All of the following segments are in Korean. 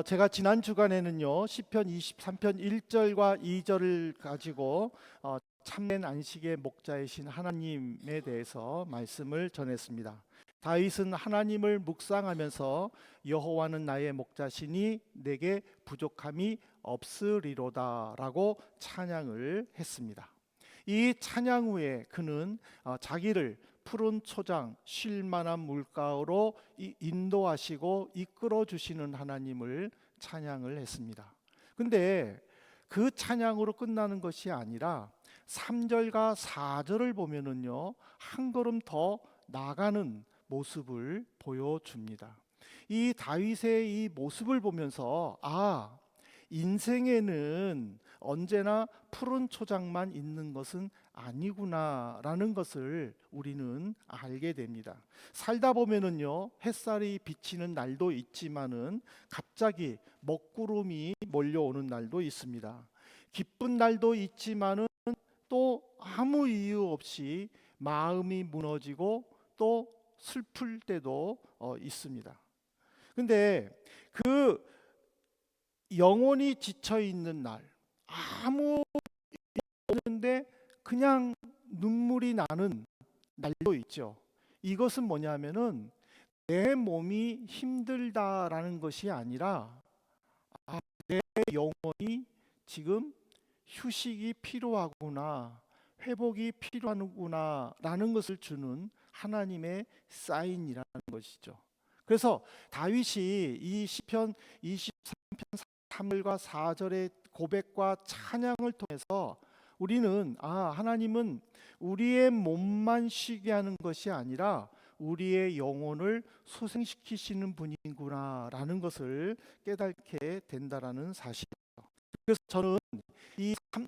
제가 지난 주간에는요 시편 23편 1절과 2절을 가지고 참된 안식의 목자이신 하나님에 대해서 말씀을 전했습니다. 다윗은 하나님을 묵상하면서 여호와는 나의 목자시니 내게 부족함이 없으리로다라고 찬양을 했습니다. 이 찬양 후에 그는 자기를 푸른 초장 쉴 만한 물가로 인도하시고 이끌어 주시는 하나님을 찬양을 했습니다. 근데 그 찬양으로 끝나는 것이 아니라 3절과 4절을 보면은요 한 걸음 더 나가는 모습을 보여줍니다. 이 다윗의 이 모습을 보면서 인생에는 언제나 푸른 초장만 있는 것은 아니구나라는 것을 우리는 알게 됩니다. 살다 보면은요 햇살이 비치는 날도 있지만은 갑자기 먹구름이 몰려오는 날도 있습니다. 기쁜 날도 있지만은 또 아무 이유 없이 마음이 무너지고 또 슬플 때도 있습니다. 근데 그 영혼이 지쳐 있는 날, 아무 없는데 그냥 눈물이 나는 날도 있죠. 이것은 뭐냐면은 내 몸이 힘들다라는 것이 아니라 내 영혼이 지금 휴식이 필요하구나, 회복이 필요하구나라는 것을 주는 하나님의 사인이라는 것이죠. 그래서 다윗이 이 시편 23편 3절과 4절의 고백과 찬양을 통해서 우리는 하나님은 우리의 몸만 쉬게 하는 것이 아니라 우리의 영혼을 소생시키시는 분이구나라는 것을 깨닫게 된다라는 사실이죠. 그래서 저는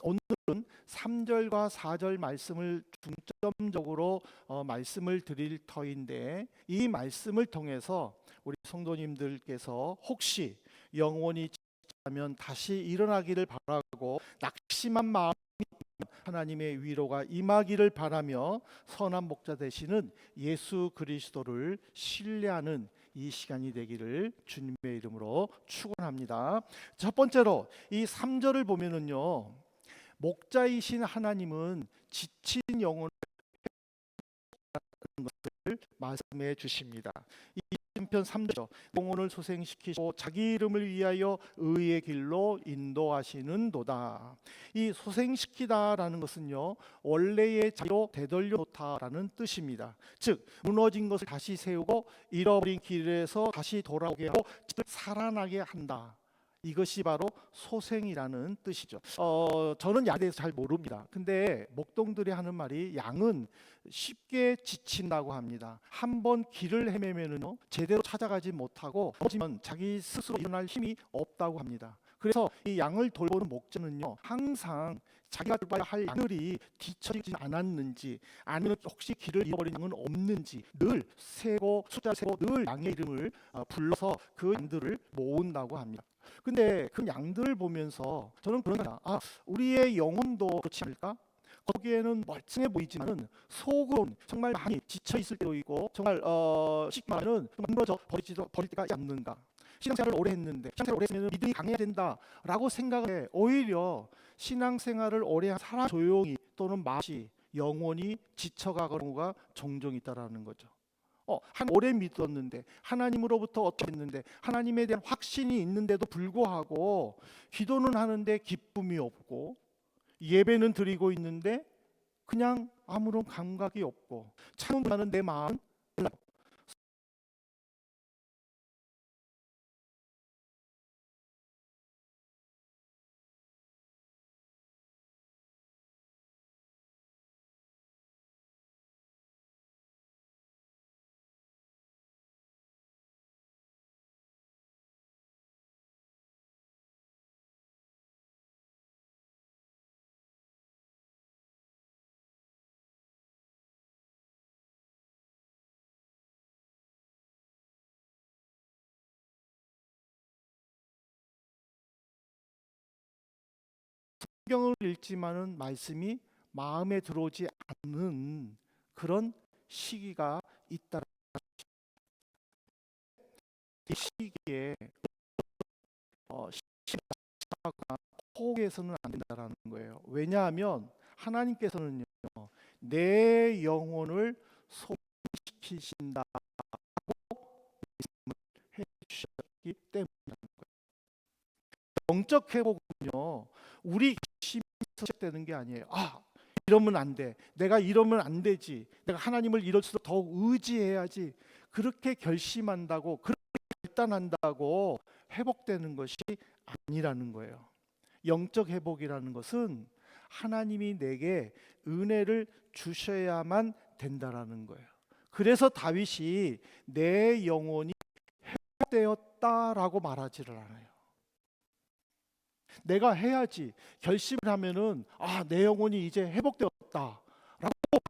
오늘은 3절과 4절 말씀을 중점적으로 말씀을 드릴 터인데, 이 말씀을 통해서 우리 성도님들께서 혹시 영혼이 지치면 다시 일어나기를 바라고 낙심한 마음이 하나님의 위로가 임하기를 바라며 선한 목자 되시는 예수 그리스도를 신뢰하는 이 시간이 되기를 주님의 이름으로 축원합니다. 첫 번째로 이 3절을 보면은요 목자이신 하나님은 지친 영혼을 것을 말씀해 주십니다. 이 시편 3절 영혼을 소생시키시고 자기 이름을 위하여 의의 길로 인도하시는도다. 이 소생시키다라는 것은요 원래의 자리로 되돌려 놓다라는 뜻입니다. 즉 무너진 것을 다시 세우고 잃어버린 길에서 다시 돌아오게 하고 살아나게 한다. 이것이 바로 소생이라는 뜻이죠. 저는 양에 대해서 잘 모릅니다. 근데 목동들이 하는 말이 양은 쉽게 지친다고 합니다. 한번 길을 헤매면은 제대로 찾아가지 못하고 넘어지면 자기 스스로 일어날 힘이 없다고 합니다. 그래서 이 양을 돌보는 목자는요 항상 자기가 돌봐야 할 양들이 뒤처지지 않았는지, 아니면 혹시 길을 잃어버린 양은 없는지 늘 세고 숫자 세고 늘 양의 이름을 불러서 그 양들을 모은다고 합니다. 근데 그 양들을 보면서 저는 그런 생각, 우리의 영혼도 그렇지 않을까? 거기에는 멀쩡해 보이지만은 속은 정말 많이 지쳐 있을 때도 있고, 정말 쉽게 말하면 무너져 버릴 때가 있지 않는가? 신앙생활을 오래 했는데, 신앙생활을 오래 했으면 믿음이 강해야 된다라고 생각을 해. 오히려 신앙생활을 오래 한 사람 조용히 또는 마치 영혼이 지쳐가는 경우가 종종 있다라는 거죠. 한 오래 믿었는데, 하나님으로부터 어떻게 했는데, 하나님에 대한 확신이 있는데도 불구하고 기도는 하는데 기쁨이 없고, 예배는 드리고 있는데 그냥 아무런 감각이 없고, 찬양하는 내 마음은 성경을 읽지만은 말씀이 마음에 들어오지 않는 그런 시기가 있다. 이 시기에 심하거나 포기해서는 안 된다라는 거예요. 왜냐하면 하나님께서는요, 내 영혼을 소멸시키신다고 해주셨기 때문에. 영적 회복은요, 우리 힘이 시작되는 게 아니에요. 이러면 안 돼. 내가 이러면 안 되지. 내가 하나님을 이럴수록 더욱 의지해야지. 그렇게 결심한다고, 그렇게 결단한다고 회복되는 것이 아니라는 거예요. 영적 회복이라는 것은 하나님이 내게 은혜를 주셔야만 된다라는 거예요. 그래서 다윗이 내 영혼이 회복되었다라고 말하지를 않아요. 내가 해야지 결심을 하면은 내 영혼이 이제 회복되었다라고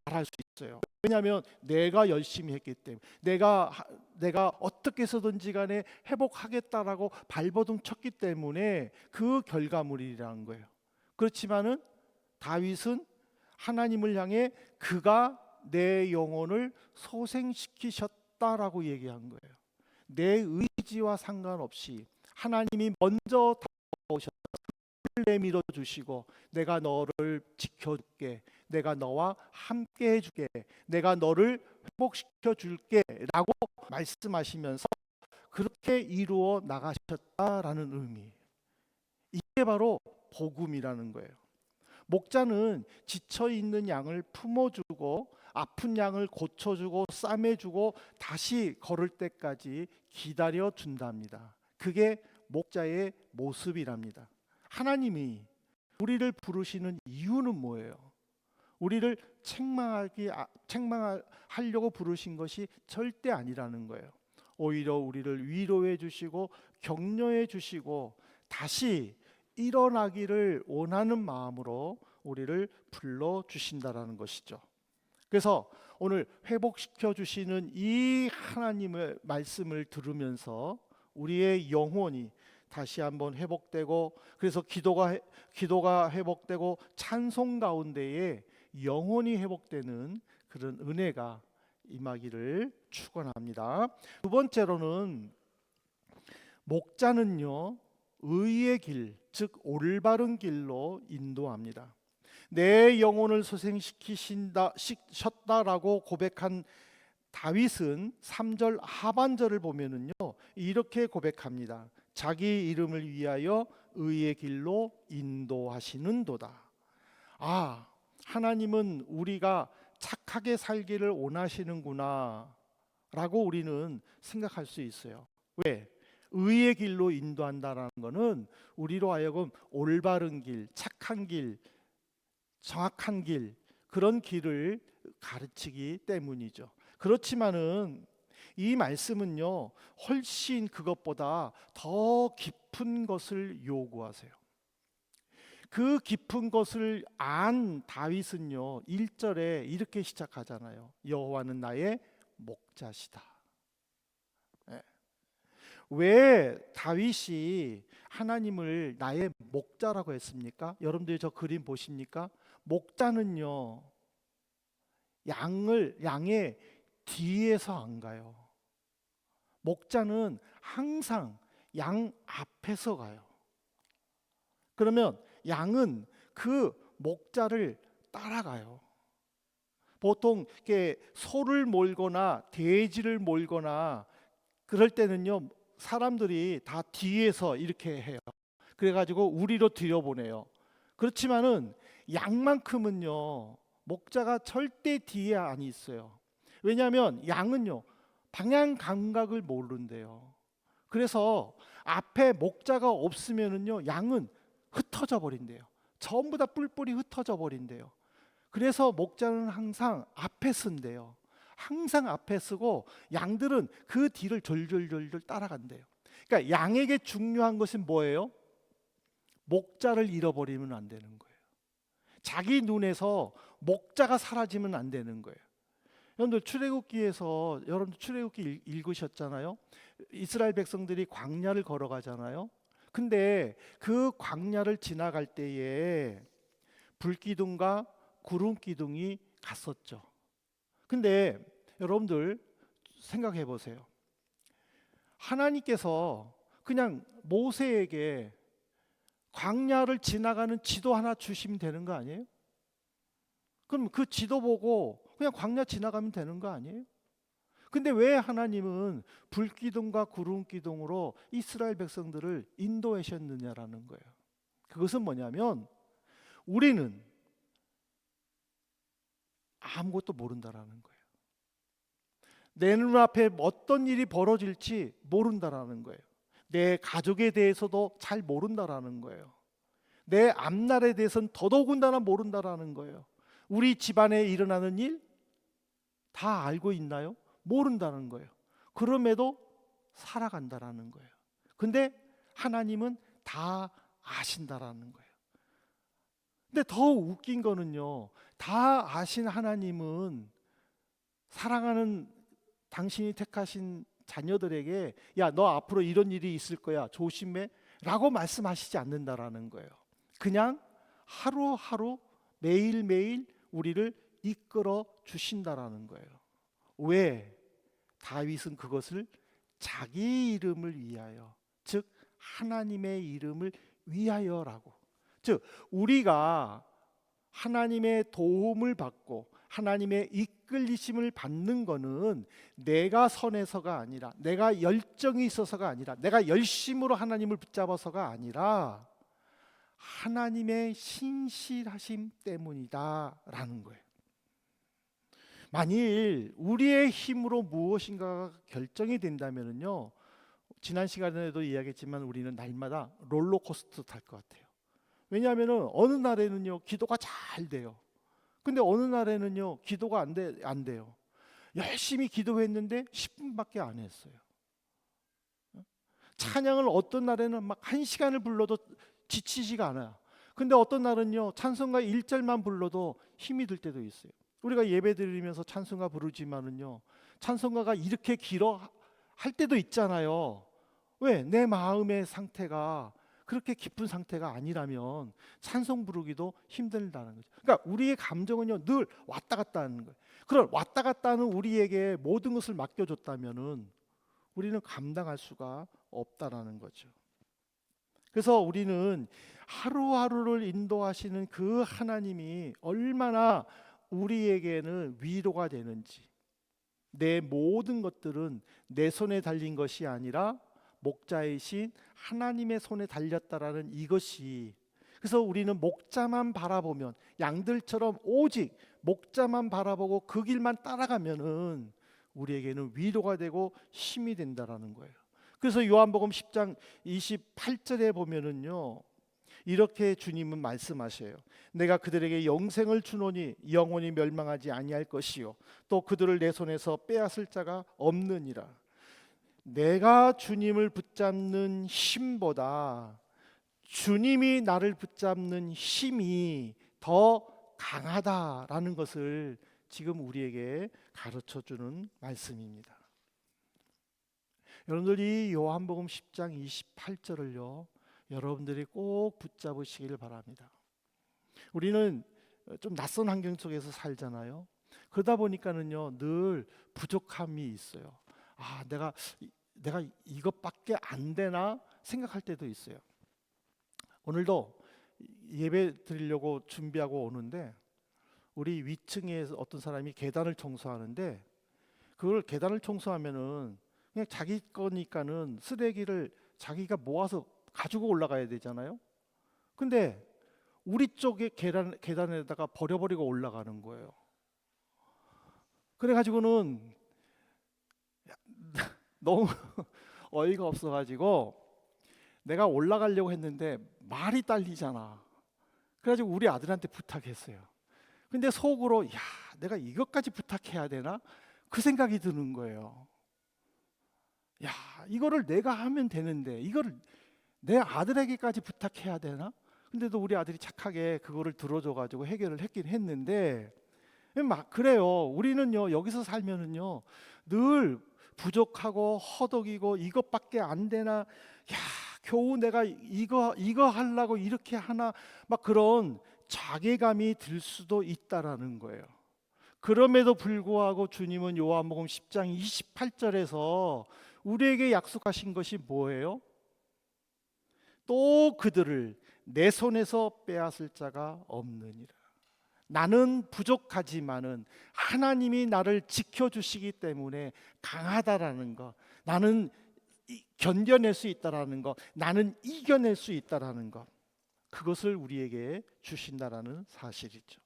말할 수 있어요. 왜냐하면 내가 열심히 했기 때문에, 내가 어떻게 해서든지 간에 회복하겠다라고 발버둥 쳤기 때문에 그 결과물이라는 거예요. 그렇지만은 다윗은 하나님을 향해 그가 내 영혼을 소생시키셨다라고 얘기한 거예요. 내 의지와 상관없이 하나님이 먼저 다가오셨다. 내밀어 주시고, 내가 너를 지켜줄게, 내가 너와 함께 해줄게, 내가 너를 회복시켜 줄게라고 말씀하시면서 그렇게 이루어 나가셨다라는 의미. 이게 바로 복음이라는 거예요. 목자는 지쳐 있는 양을 품어주고 아픈 양을 고쳐주고 싸매주고 다시 걸을 때까지 기다려 준답니다. 그게 목자의 모습이랍니다. 하나님이 우리를 부르시는 이유는 뭐예요? 우리를 책망하려고 부르신 것이 절대 아니라는 거예요. 오히려 우리를 위로해 주시고 격려해 주시고 다시 일어나기를 원하는 마음으로 우리를 불러 주신다라는 것이죠. 그래서 오늘 회복시켜 주시는 이 하나님의 말씀을 들으면서 우리의 영혼이 다시 한번 회복되고, 그래서 기도가 회복되고 찬송 가운데에 영혼이 회복되는 그런 은혜가 임하기를 축원합니다. 두 번째로는 목자는요, 의의 길, 즉 올바른 길로 인도합니다. 내 영혼을 소생시키셨다라고 고백한 다윗은 3절 하반절을 보면은요, 이렇게 고백합니다. 자기 이름을 위하여 의의 길로 인도하시는도다. 하나님은 우리가 착하게 살기를 원하시는구나 라고 우리는 생각할 수 있어요. 왜? 의의 길로 인도한다라는 것은 우리로 하여금 올바른 길, 착한 길, 정확한 길, 그런 길을 가르치기 때문이죠. 그렇지만은 이 말씀은요, 훨씬 그것보다 더 깊은 것을 요구하세요. 그 깊은 것을 안 다윗은요, 1절에 이렇게 시작하잖아요. 여호와는 나의 목자시다. 왜 다윗이 하나님을 나의 목자라고 했습니까? 여러분들이 저 그림 보십니까? 목자는요, 양의 뒤에서 안 가요. 목자는 항상 양 앞에서 가요. 그러면 양은 그 목자를 따라가요. 보통 이렇게 소를 몰거나 돼지를 몰거나 그럴 때는요, 사람들이 다 뒤에서 이렇게 해요. 그래가지고 우리로 들여보내요. 그렇지만은 양만큼은요, 목자가 절대 뒤에 안 있어요. 왜냐하면 양은요, 방향 감각을 모른대요. 그래서 앞에 목자가 없으면은요, 양은 흩어져 버린대요. 전부 다 뿔뿔이 흩어져 버린대요. 그래서 목자는 항상 앞에 쓴대요. 항상 앞에 쓰고 양들은 그 뒤를 졸졸졸졸 따라간대요. 그러니까 양에게 중요한 것은 뭐예요? 목자를 잃어버리면 안 되는 거예요. 자기 눈에서 목자가 사라지면 안 되는 거예요. 여러분들 출애굽기에서 여러분들 출애굽기 읽으셨잖아요. 이스라엘 백성들이 광야를 걸어가잖아요. 근데 그 광야를 지나갈 때에 불기둥과 구름기둥이 갔었죠. 근데 여러분들 생각해 보세요. 하나님께서 그냥 모세에게 광야를 지나가는 지도 하나 주시면 되는 거 아니에요? 그럼 그 지도 보고 그냥 광야 지나가면 되는 거 아니에요? 근데 왜 하나님은 불기둥과 구름기둥으로 이스라엘 백성들을 인도하셨느냐라는 거예요. 그것은 뭐냐면 우리는 아무것도 모른다라는 거예요. 내 눈앞에 어떤 일이 벌어질지 모른다라는 거예요. 내 가족에 대해서도 잘 모른다라는 거예요. 내 앞날에 대해서는 더더군다나 모른다라는 거예요. 우리 집안에 일어나는 일 다 알고 있나요? 모른다는 거예요. 그럼에도 살아간다라는 거예요. 근데 하나님은 다 아신다라는 거예요. 근데 더 웃긴 거는요, 다 아신 하나님은 사랑하는 당신이 택하신 자녀들에게 야, 너 앞으로 이런 일이 있을 거야, 조심해 라고 말씀하시지 않는다라는 거예요. 그냥 하루하루 매일매일 우리를 이끌어 주신다라는 거예요. 왜? 다윗은 그것을 자기 이름을 위하여, 즉 하나님의 이름을 위하여라고. 즉 우리가 하나님의 도움을 받고 하나님의 이끌리심을 받는 거는 내가 선해서가 아니라, 내가 열정이 있어서가 아니라, 내가 열심으로 하나님을 붙잡아서가 아니라 하나님의 신실하심 때문이다라는 거예요. 만일 우리의 힘으로 무엇인가가 결정이 된다면요, 지난 시간에도 이야기했지만 우리는 날마다 롤러코스터 탈 것 같아요. 왜냐하면 어느 날에는요 기도가 잘 돼요. 근데 어느 날에는요 기도가 안 돼요. 열심히 기도했는데 10분밖에 안 했어요. 찬양을 어떤 날에는 막 1시간을 불러도 지치지가 않아요. 근데 어떤 날은요 찬송가 1절만 불러도 힘이 들 때도 있어요. 우리가 예배 드리면서 찬송가 부르지만은요 찬송가가 이렇게 길어 할 때도 있잖아요. 왜? 내 마음의 상태가 그렇게 깊은 상태가 아니라면 찬송 부르기도 힘들다는 거죠. 그러니까 우리의 감정은요 늘 왔다 갔다 하는 거예요. 그런 왔다 갔다 하는 우리에게 모든 것을 맡겨줬다면은 우리는 감당할 수가 없다라는 거죠. 그래서 우리는 하루하루를 인도하시는 그 하나님이 얼마나 우리에게는 위로가 되는지, 내 모든 것들은 내 손에 달린 것이 아니라 목자이신 하나님의 손에 달렸다라는 이것이, 그래서 우리는 목자만 바라보면, 양들처럼 오직 목자만 바라보고 그 길만 따라가면은 우리에게는 위로가 되고 힘이 된다라는 거예요. 그래서 요한복음 10장 28절에 보면은요 이렇게 주님은 말씀하셔요. 내가 그들에게 영생을 주노니 영원히 멸망하지 아니할 것이요 또 그들을 내 손에서 빼앗을 자가 없느니라. 내가 주님을 붙잡는 힘보다 주님이 나를 붙잡는 힘이 더 강하다라는 것을 지금 우리에게 가르쳐 주는 말씀입니다. 여러분들이 요한복음 10장 28절을요 여러분들이 꼭 붙잡으시길 바랍니다. 우리는 좀 낯선 환경 속에서 살잖아요. 그러다 보니까는요 늘 부족함이 있어요. 아, 내가 이것밖에 안 되나 생각할 때도 있어요. 오늘도 예배 드리려고 준비하고 오는데 우리 위층에 어떤 사람이 계단을 청소하는데, 그걸 계단을 청소하면은 그냥 자기 거니까는 쓰레기를 자기가 모아서 가지고 올라가야 되잖아요. 근데 우리 쪽에 계단에다가 버려버리고 올라가는 거예요. 그래가지고는 너무 어이가 없어가지고 내가 올라가려고 했는데 말이 딸리잖아. 그래가지고 우리 아들한테 부탁했어요. 근데 속으로 야, 내가 이것까지 부탁해야 되나? 그 생각이 드는 거예요. 야, 이거를 내가 하면 되는데 이거를 내 아들에게까지 부탁해야 되나? 근데도 우리 아들이 착하게 그거를 들어줘가지고 해결을 했긴 했는데, 막 그래요. 우리는요 여기서 살면은요 늘 부족하고 허덕이고 이것밖에 안 되나? 야, 겨우 내가 이거 하려고 이렇게 하나? 막 그런 자괴감이 들 수도 있다라는 거예요. 그럼에도 불구하고 주님은 요한복음 10장 28절에서 우리에게 약속하신 것이 뭐예요? 또 그들을 내 손에서 빼앗을 자가 없느니라. 나는 부족하지만은 하나님이 나를 지켜주시기 때문에 강하다라는 것, 나는 견뎌낼 수 있다라는 것, 나는 이겨낼 수 있다라는 것, 그것을 우리에게 주신다라는 사실이죠.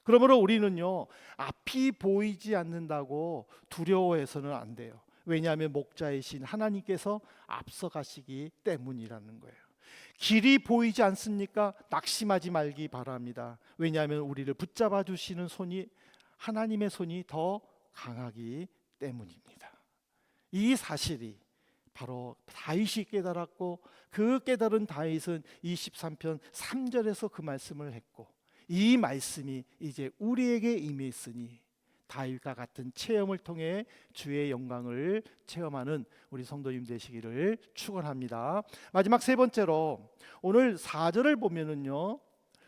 그러므로 우리는요, 앞이 보이지 않는다고 두려워해서는 안 돼요. 왜냐하면 목자이신 하나님께서 앞서가시기 때문이라는 거예요. 길이 보이지 않습니까? 낙심하지 말기 바랍니다. 왜냐하면 우리를 붙잡아 주시는 손이, 하나님의 손이 더 강하기 때문입니다. 이 사실이 바로 다윗이 깨달았고, 그 깨달은 다윗은 23편 3절에서 그 말씀을 했고, 이 말씀이 이제 우리에게 임했으니 다윗과 같은 체험을 통해 주의 영광을 체험하는 우리 성도님 되시기를 축원합니다. 마지막 세 번째로 오늘 4절을 보면은요,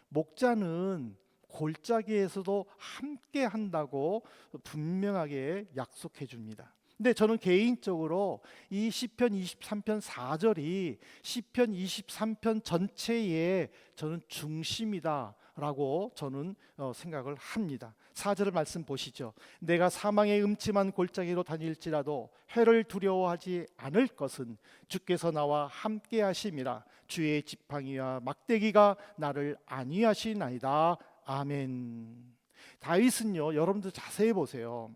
목자는 골짜기에서도 함께 한다고 분명하게 약속해 줍니다. 근데 저는 개인적으로 이 시편 23편 4절이 시편 23편 전체의 저는 중심이다라고 저는 생각을 합니다. 4절의 말씀 보시죠. 내가 사망의 음침한 골짜기로 다닐지라도 해를 두려워하지 않을 것은 주께서 나와 함께 하심이라. 주의 지팡이와 막대기가 나를 안위하시나이다. 아멘. 다윗은요, 여러분들 자세히 보세요.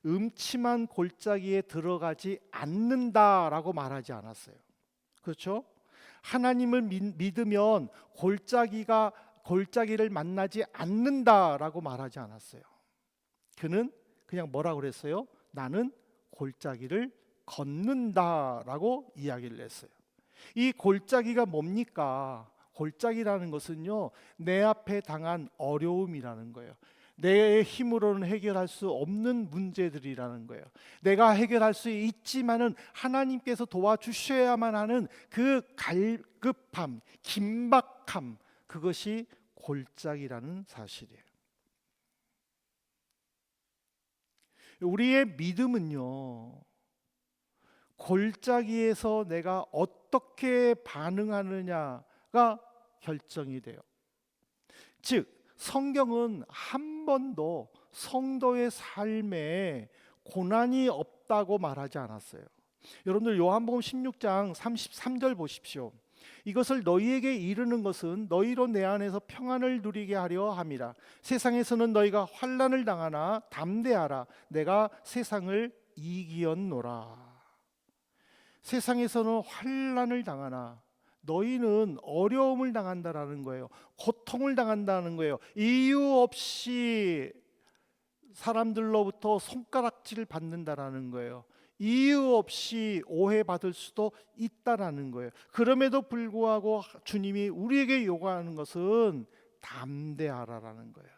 음침한 골짜기에 들어가지 않는다라고 말하지 않았어요. 그렇죠? 하나님을 믿으면 골짜기를 만나지 않는다라고 말하지 않았어요. 그는 그냥 뭐라고 그랬어요? 나는 골짜기를 걷는다라고 이야기를 했어요. 이 골짜기가 뭡니까? 골짜기라는 것은요, 내 앞에 당한 어려움이라는 거예요. 내 힘으로는 해결할 수 없는 문제들이라는 거예요. 내가 해결할 수 있지만은 하나님께서 도와주셔야만 하는 그 갈급함, 긴박함, 그것이 골짜기라는 사실이에요. 우리의 믿음은요, 골짜기에서 내가 어떻게 반응하느냐가 결정이 돼요. 즉 성경은 한 번도 성도의 삶에 고난이 없다고 말하지 않았어요. 여러분들 요한복음 16장 33절 보십시오. 이것을 너희에게 이르는 것은 너희로 내 안에서 평안을 누리게 하려 함이라. 세상에서는 너희가 환난을 당하나 담대하라. 내가 세상을 이기었노라. 세상에서는 환난을 당하나 너희는 어려움을 당한다라는 거예요. 고통을 당한다는 거예요. 이유 없이 사람들로부터 손가락질을 받는다라는 거예요. 이유 없이 오해받을 수도 있다라는 거예요. 그럼에도 불구하고 주님이 우리에게 요구하는 것은 담대하라라는 거예요.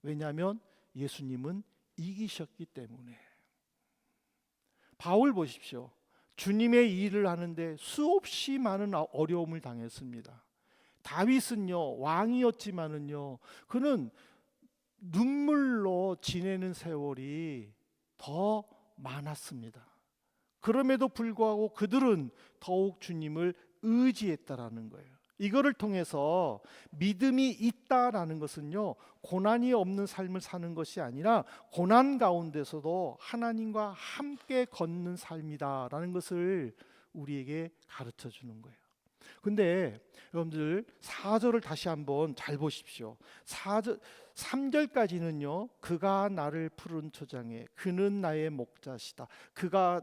왜냐하면 예수님은 이기셨기 때문에. 바울 보십시오. 주님의 일을 하는데 수없이 많은 어려움을 당했습니다. 다윗은요, 왕이었지만은요, 그는 눈물로 지내는 세월이 더 많았습니다. 그럼에도 불구하고 그들은 더욱 주님을 의지했다라는 거예요. 이거를 통해서 믿음이 있다라는 것은요, 고난이 없는 삶을 사는 것이 아니라 고난 가운데서도 하나님과 함께 걷는 삶이다라는 것을 우리에게 가르쳐 주는 거예요. 근데 여러분들 4절을 다시 한번 잘 보십시오. 3절까지는요, 그가 나를 푸른 초장에 그는 나의 목자시다. 그가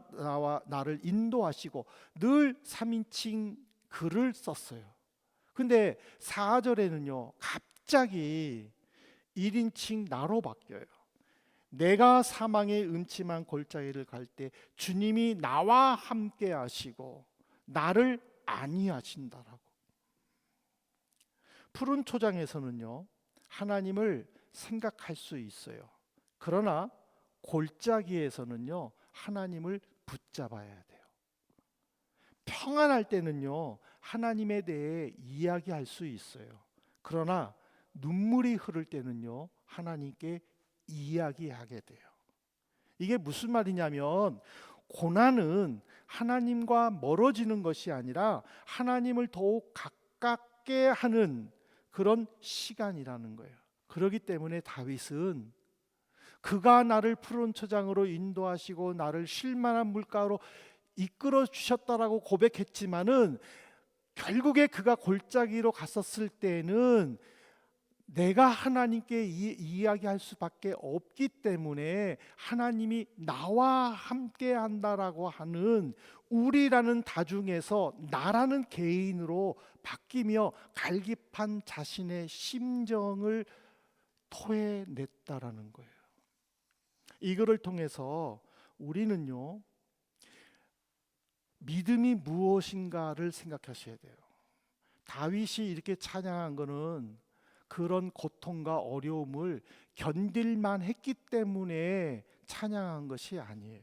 나를 인도하시고 늘 3인칭 글을 썼어요. 근데 4절에는요, 갑자기 1인칭 나로 바뀌어요. 내가 사망의 음침한 골짜기를 갈 때 주님이 나와 함께 하시고 나를 안위하신다라고. 푸른 초장에서는요, 하나님을 생각할 수 있어요. 그러나 골짜기에서는요, 하나님을 붙잡아야 돼요. 평안할 때는요, 하나님에 대해 이야기할 수 있어요. 그러나 눈물이 흐를 때는요, 하나님께 이야기하게 돼요. 이게 무슨 말이냐면 고난은 하나님과 멀어지는 것이 아니라 하나님을 더욱 가깝게 하는 그런 시간이라는 거예요. 그렇기 때문에 다윗은 그가 나를 푸른 초장으로 인도하시고 나를 쉴만한 물가로 이끌어 주셨다라고 고백했지만은 결국에 그가 골짜기로 갔었을 때는 내가 하나님께 이야기할 수밖에 없기 때문에 하나님이 나와 함께 한다라고 하는 우리라는 다중에서 나라는 개인으로 바뀌며 갈급한 자신의 심정을 토해냈다라는 거예요. 이거를 통해서 우리는요, 믿음이 무엇인가를 생각하셔야 돼요. 다윗이 이렇게 찬양한 거는 그런 고통과 어려움을 견딜만 했기 때문에 찬양한 것이 아니에요.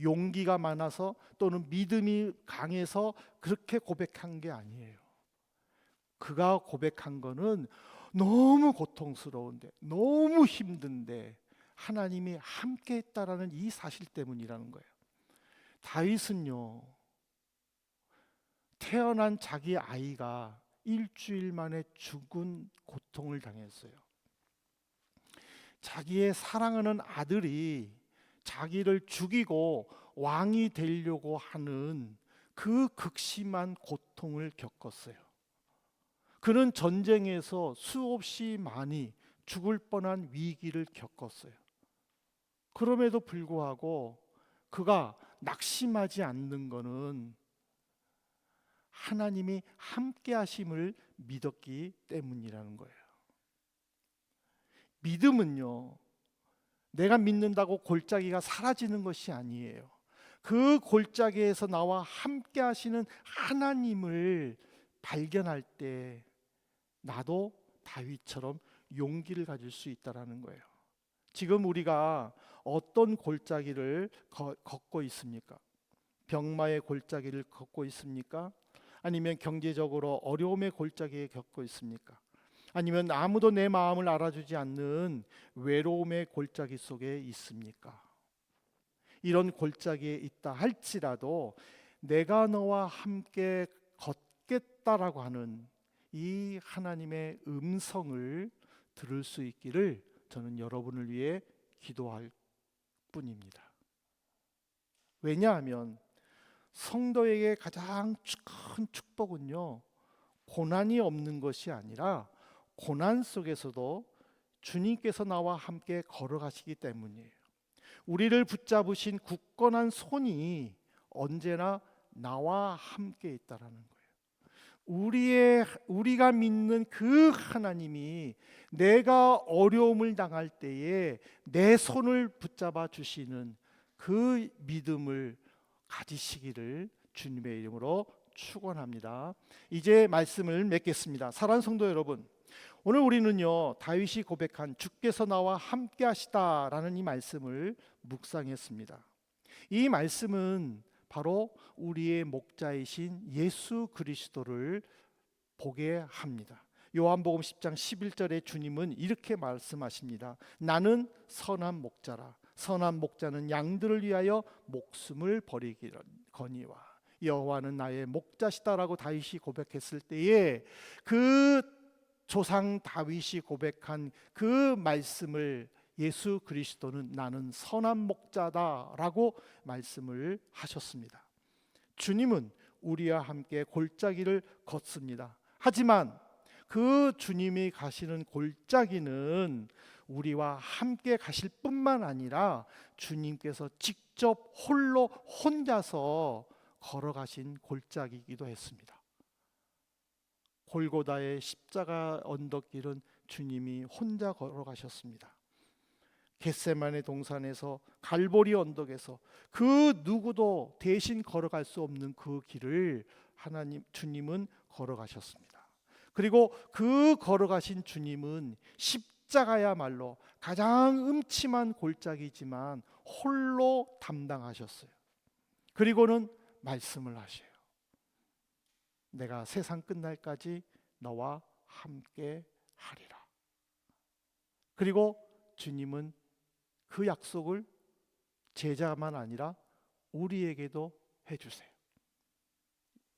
용기가 많아서 또는 믿음이 강해서 그렇게 고백한 게 아니에요. 그가 고백한 거는 너무 고통스러운데, 너무 힘든데 하나님이 함께 했다라는 이 사실 때문이라는 거예요. 다윗은요, 태어난 자기 아이가 일주일 만에 죽은 고통을 당했어요. 자기의 사랑하는 아들이 자기를 죽이고 왕이 되려고 하는 그 극심한 고통을 겪었어요. 그는 전쟁에서 수없이 많이 죽을 뻔한 위기를 겪었어요. 그럼에도 불구하고 그가 낙심하지 않는 것은 하나님이 함께 하심을 믿었기 때문이라는 거예요. 믿음은요, 내가 믿는다고 골짜기가 사라지는 것이 아니에요. 그 골짜기에서 나와 함께 하시는 하나님을 발견할 때 나도 다윗처럼 용기를 가질 수 있다라는 거예요. 지금 우리가 어떤 골짜기를 걷고 있습니까? 병마의 골짜기를 걷고 있습니까? 아니면 경제적으로 어려움의 골짜기에 겪고 있습니까? 아니면 아무도 내 마음을 알아주지 않는 외로움의 골짜기 속에 있습니까? 이런 골짜기에 있다 할지라도 내가 너와 함께 걷겠다라고 하는 이 하나님의 음성을 들을 수 있기를 저는 여러분을 위해 기도할 뿐입니다. 왜냐하면 성도에게 가장 큰 축복은요, 고난이 없는 것이 아니라 고난 속에서도 주님께서 나와 함께 걸어가시기 때문이에요. 우리를 붙잡으신 굳건한 손이 언제나 나와 함께 있다라는 거예요. 우리가 믿는 그 하나님이 내가 어려움을 당할 때에 내 손을 붙잡아 주시는 그 믿음을 가지시기를 주님의 이름으로 축원합니다. 이제 말씀을 맺겠습니다. 사랑하는 성도 여러분, 오늘 우리는요, 다윗이 고백한 주께서 나와 함께 하시다라는 이 말씀을 묵상했습니다. 이 말씀은 바로 우리의 목자이신 예수 그리스도를 보게 합니다. 요한복음 10장 11절에 주님은 이렇게 말씀하십니다. 나는 선한 목자라. 선한 목자는 양들을 위하여 목숨을 버리거니와 여호와는 나의 목자시다라고 다윗이 고백했을 때에 그 조상 다윗이 고백한 그 말씀을 예수 그리스도는 나는 선한 목자다라고 말씀을 하셨습니다. 주님은 우리와 함께 골짜기를 걷습니다. 하지만 그 주님이 가시는 골짜기는 우리와 함께 가실 뿐만 아니라 주님께서 직접 홀로 혼자서 걸어가신 골짜기이기도 했습니다. 골고다의 십자가 언덕길은 주님이 혼자 걸어가셨습니다. 겟세마네 동산에서 갈보리 언덕에서 그 누구도 대신 걸어갈 수 없는 그 길을 주님은 걸어가셨습니다. 그리고 그 걸어가신 주님은 십자가야말로 가장 음침한 골짜기지만 홀로 담당하셨어요. 그리고는 말씀을 하셔요. 내가 세상 끝날까지 너와 함께 하리라. 그리고 주님은 그 약속을 제자만 아니라 우리에게도 해주세요.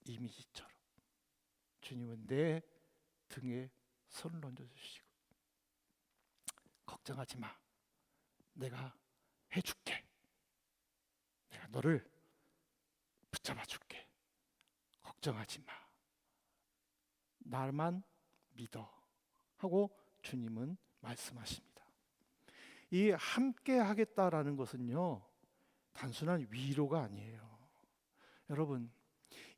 이미지처럼 주님은 내 등에 손을 얹어주시고 걱정하지 마, 내가 해줄게, 내가 너를 붙잡아 줄게, 걱정하지 마, 나만 믿어 하고 주님은 말씀하십니다. 이 함께 하겠다라는 것은요, 단순한 위로가 아니에요. 여러분,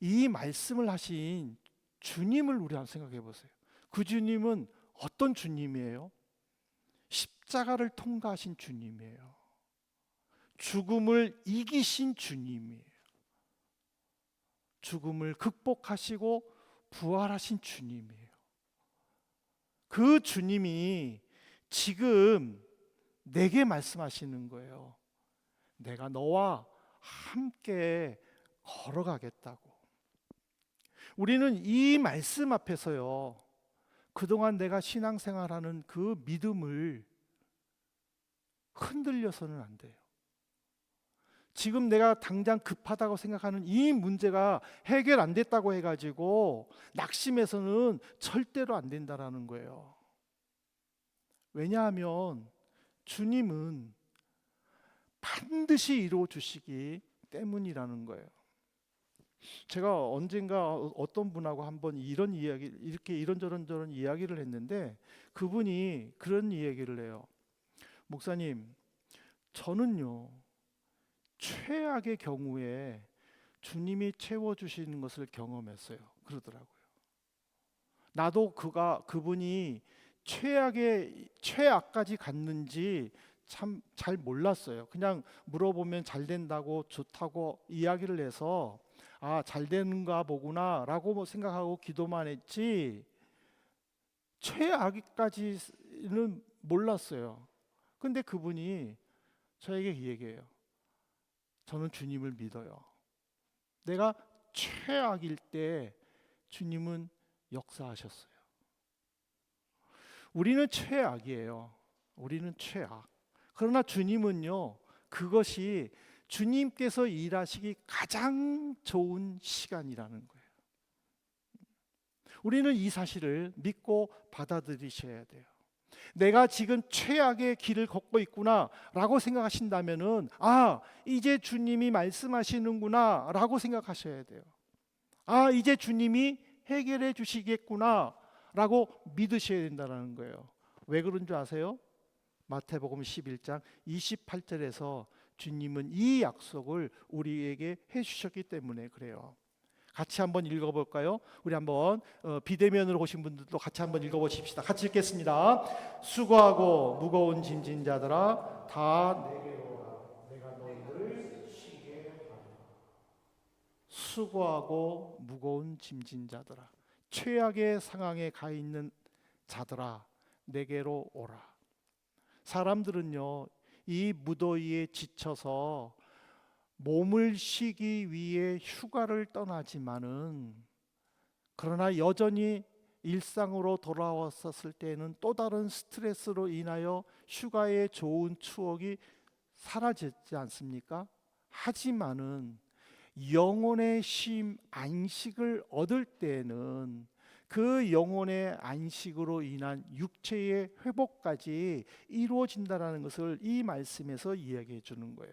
이 말씀을 하신 주님을 우리 한번 생각해 보세요. 그 주님은 어떤 주님이에요? 십자가를 통과하신 주님이에요. 죽음을 이기신 주님이에요. 죽음을 극복하시고 부활하신 주님이에요. 그 주님이 지금 내게 말씀하시는 거예요. 내가 너와 함께 걸어가겠다고. 우리는 이 말씀 앞에서요, 그동안 내가 신앙생활하는 그 믿음을 흔들려서는 안 돼요. 지금 내가 당장 급하다고 생각하는 이 문제가 해결 안 됐다고 해가지고 낙심해서는 절대로 안 된다라는 거예요. 왜냐하면 주님은 반드시 이루어 주시기 때문이라는 거예요. 제가 언젠가 어떤 분하고 한번 이런 이야기, 이렇게 이런저런 이야기를 했는데 그분이 그런 이야기를 해요. 목사님, 저는요, 최악의 경우에 주님이 채워주시는 것을 경험했어요. 그러더라고요. 나도 그분이 최악까지 갔는지 참 잘 몰랐어요. 그냥 물어보면 잘 된다고 좋다고 이야기를 해서 아, 잘 되는가 보구나 라고 생각하고 기도만 했지 최악까지는 몰랐어요. 근데 그분이 저에게 이 얘기해요. 저는 주님을 믿어요. 내가 최악일 때 주님은 역사하셨어요. 우리는 최악이에요. 우리는 최악. 그러나 주님은요, 그것이 주님께서 일하시기 가장 좋은 시간이라는 거예요. 우리는 이 사실을 믿고 받아들이셔야 돼요. 내가 지금 최악의 길을 걷고 있구나 라고 생각하신다면은 아, 이제 주님이 말씀하시는구나 라고 생각하셔야 돼요. 아, 이제 주님이 해결해 주시겠구나 라고 믿으셔야 된다는 거예요. 왜 그런 줄 아세요? 마태복음 11장 28절에서 주님은 이 약속을 우리에게 해주셨기 때문에 그래요. 같이 한번 읽어볼까요? 우리 한번 비대면으로 오신 분들도 같이 한번 읽어보십시다. 같이 읽겠습니다. 수고하고 무거운 짐진 자들아 다 내게로 오라. 내가 너희를 쉬게 하리라. 수고하고 무거운 짐진 자들아, 최악의 상황에 가 있는 자들아 내게로 오라. 사람들은요, 이 무더위에 지쳐서 몸을 쉬기 위해 휴가를 떠나지만은 그러나 여전히 일상으로 돌아왔었을 때는 또 다른 스트레스로 인하여 휴가의 좋은 추억이 사라지지 않습니까? 하지만은 영혼의 쉼, 안식을 얻을 때에는 그 영혼의 안식으로 인한 육체의 회복까지 이루어진다는 것을 이 말씀에서 이야기해 주는 거예요.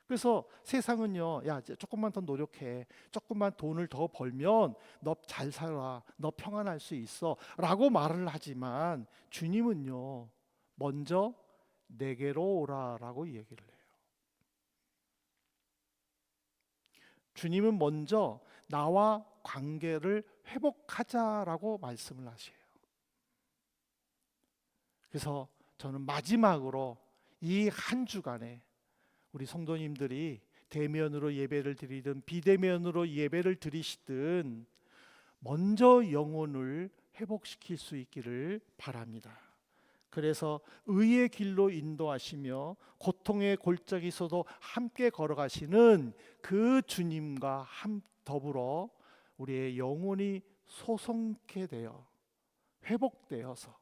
그래서 세상은요, 야, 이제 조금만 더 노력해, 조금만 돈을 더 벌면 너 잘 살아, 너 평안할 수 있어 라고 말을 하지만 주님은요, 먼저 내게로 오라 라고 얘기를 해요. 주님은 먼저 나와 관계를 회복하자라고 말씀을 하셔요. 그래서 저는 마지막으로 이 한 주간에 우리 성도님들이 대면으로 예배를 드리든 비대면으로 예배를 드리시든 먼저 영혼을 회복시킬 수 있기를 바랍니다. 그래서 의의 길로 인도하시며 고통의 골짜기에서도 함께 걸어가시는 그 주님과 더불어 우리의 영혼이 소성케 되어 회복되어서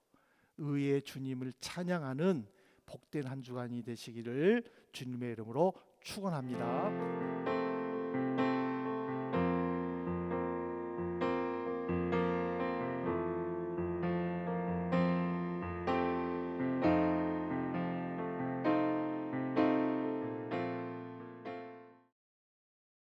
의의 주님을 찬양하는 복된 한 주간이 되시기를 주님의 이름으로 축원합니다.